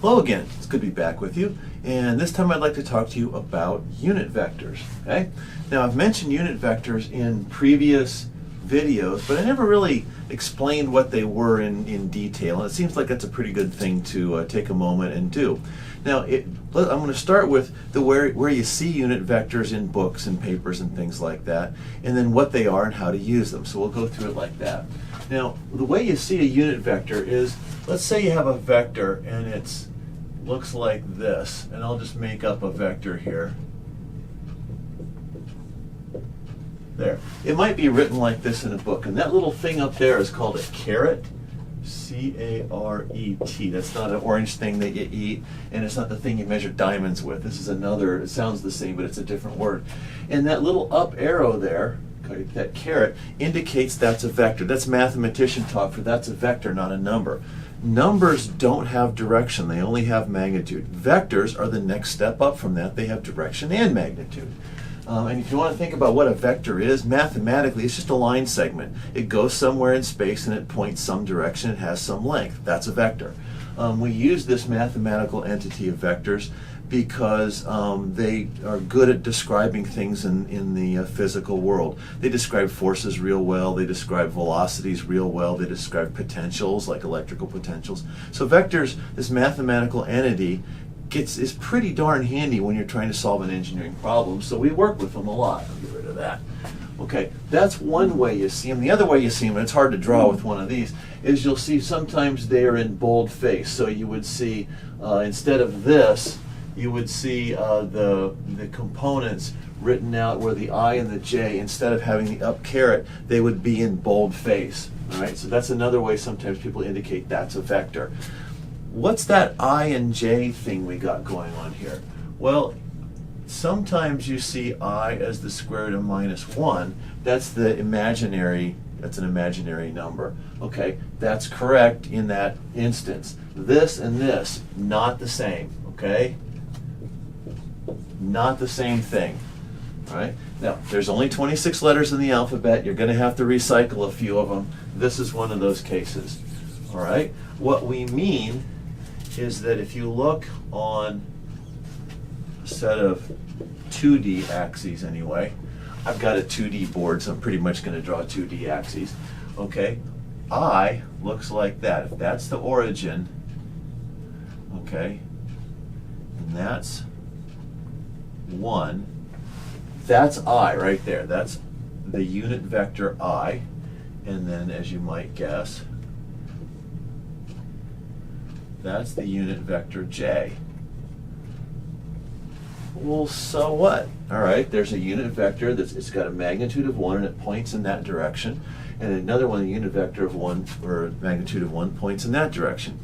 Hello again, it's good to be back with you, and this time I'd like to talk to you about unit vectors. Okay? Now I've mentioned unit vectors in previous videos, but I never really explained what they were in detail, and it seems like that's a pretty good thing to take a moment and do. Now I'm going to start with where you see unit vectors in books and papers and things like that, and then what they are and how to use them. So we'll go through it like that. Now the way you see a unit vector is, let's say you have a vector and it's looks like this, and I'll just make up a vector here. There. It might be written like this in a book, and that little thing up there is called a caret. C-A-R-E-T. That's not an orange thing that you eat, and it's not the thing you measure diamonds with. This is another, it sounds the same, but it's a different word. And that little up arrow there, that caret, indicates that's a vector. That's mathematician talk for that's a vector, not a number. Numbers don't have direction, they only have magnitude. Vectors are the next step up from that. They have direction and magnitude. And if you want to think about what a vector is, mathematically it's just a line segment. It goes somewhere in space and it points some direction, it has some length. That's a vector. We use this mathematical entity of vectors because they are good at describing things in the physical world. They describe forces real well, they describe velocities real well, they describe potentials like electrical potentials. So vectors, this mathematical entity, is pretty darn handy when you're trying to solve an engineering problem, so we work with them a lot. I'll get rid of that. Okay, that's one way you see them. The other way you see them, and it's hard to draw with one of these, is you'll see sometimes they are in boldface. So you would see, instead of this, you would see the components written out where the I and the J, instead of having the up caret, they would be in boldface. All right, so that's another way sometimes people indicate that's a vector. What's that I and J thing we got going on here? Well, sometimes you see I as the square root of -1. That's an imaginary number. Okay, that's correct in that instance. This and this, not the same, okay? Not the same thing. All right? Now, there's only 26 letters in the alphabet. You're going to have to recycle a few of them. This is one of those cases. All right? What we mean is that if you look on a set of 2D axes anyway, I've got a 2D board, so I'm pretty much going to draw 2D axes. Okay? I looks like that. If that's the origin, okay, and that's 1, that's I right there. That's the unit vector I. And then, as you might guess, that's the unit vector J. Well, so what? All right, there's a unit vector it's got a magnitude of 1 and it points in that direction. And another one, a unit vector of 1 or magnitude of 1 points in that direction.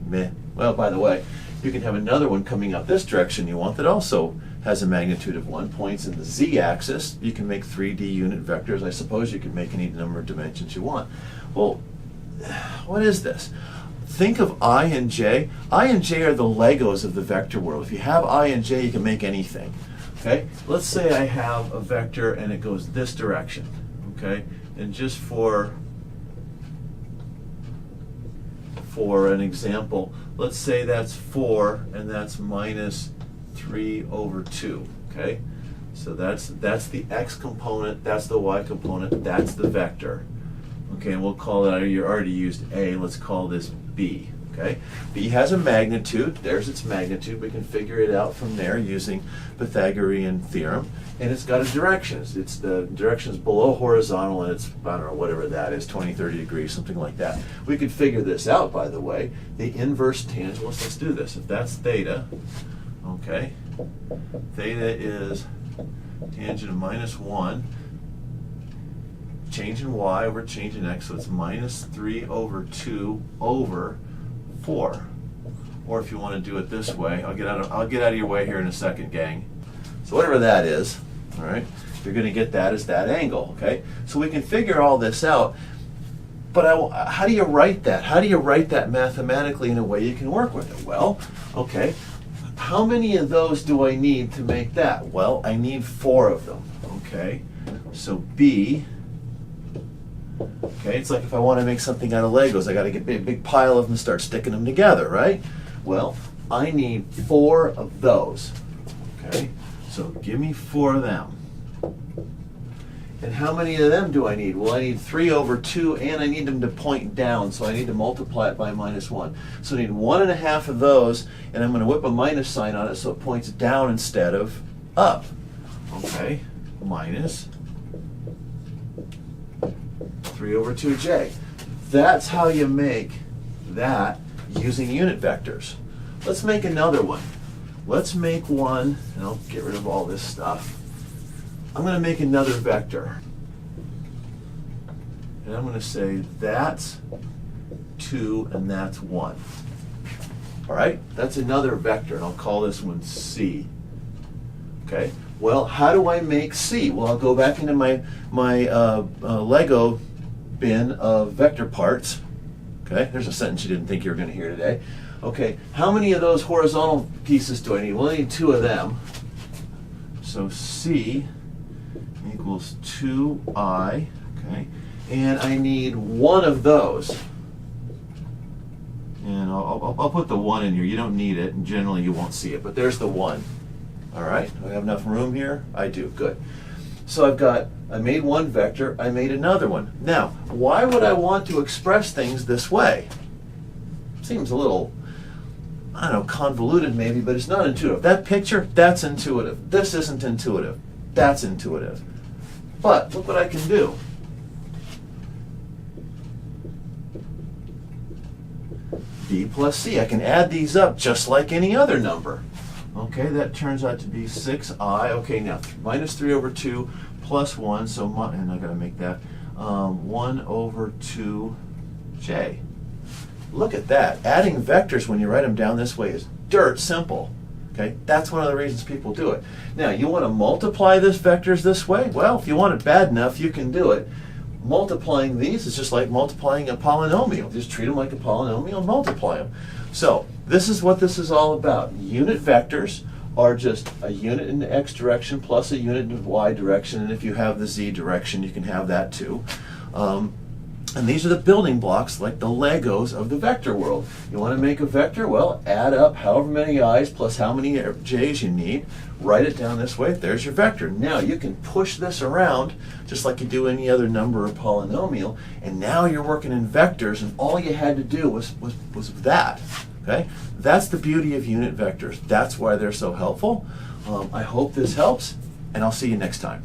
Meh. Well, by the way, you can have another one coming up this direction you want that also has a magnitude of 1, points in the z-axis. You can make 3D unit vectors. I suppose you can make any number of dimensions you want. Well, what is this? Think of I and J. I and J are the Legos of the vector world. If you have I and J, you can make anything. Okay? Let's say I have a vector and it goes this direction. Okay? And just for an example, let's say that's 4 and that's -3/2. Okay? So that's the x component, that's the y component, that's the vector. Okay, and we'll call it, you already used A, let's call this B. Okay? B has a magnitude, there's its magnitude, we can figure it out from there using Pythagorean theorem, and it's got a direction. It's the direction is below horizontal, and it's, I don't know, whatever that is, 20, 30 degrees, something like that. We could figure this out, by the way. The inverse tangent, let's do this. If that's theta, okay, theta is tangent of -1, change in y over change in x, so it's -3/2 over 4. Or if you want to do it this way, I'll get out of your way here in a second, gang. So whatever that is, all right, you're going to get that as that angle, okay? So we can figure all this out, but how do you write that? How do you write that mathematically in a way you can work with it? Well, okay, how many of those do I need to make that? Well, I need 4 of them, okay? So B, okay, it's like if I want to make something out of Legos, I got to get a big pile of them and start sticking them together, right? Well, I need 4 of those. Okay, so give me 4 of them. And how many of them do I need? Well, I need 3 over 2, and I need them to point down, so I need to multiply it by -1. So I need 1.5 of those, and I'm going to whip a minus sign on it so it points down instead of up. Okay, minus 3 over 2j. That's how you make that using unit vectors. Let's make another one. Let's make one, and I'll get rid of all this stuff. I'm going to make another vector. And I'm going to say that's 2 and that's 1. All right, that's another vector, and I'll call this one C. Okay, well, how do I make C? Well, I'll go back into my Lego bin of vector parts. Okay, there's a sentence you didn't think you were going to hear today. Okay, how many of those horizontal pieces do I need? Well, I need 2 of them. So C equals 2i, okay, and I need 1 of those. And I'll put the 1 in here. You don't need it, and generally you won't see it, but there's the 1. All right, do I have enough room here? I do, good. So I made one vector, I made another one. Now, why would I want to express things this way? Seems a little, I don't know, convoluted maybe, but it's not intuitive. That picture, that's intuitive. This isn't intuitive. That's intuitive. But look what I can do. B plus C. I can add these up just like any other number. Okay, that turns out to be 6i. Okay, now minus 3 over 2 plus 1, so and I gotta make that 1 over 2j. Look at that. Adding vectors when you write them down this way is dirt simple. Okay, that's one of the reasons people do it. Now, you want to multiply this vectors this way? Well, if you want it bad enough, you can do it. Multiplying these is just like multiplying a polynomial. Just treat them like a polynomial and multiply them. So, this is what this is all about. Unit vectors are just a unit in the x direction plus a unit in the y direction, and if you have the z direction, you can have that too. And these are the building blocks, like the Legos of the vector world. You want to make a vector? Well, add up however many i's plus how many j's you need. Write it down this way. There's your vector. Now you can push this around just like you do any other number or polynomial, and now you're working in vectors, and all you had to do was that. Okay? That's the beauty of unit vectors. That's why they're so helpful. I hope this helps, and I'll see you next time.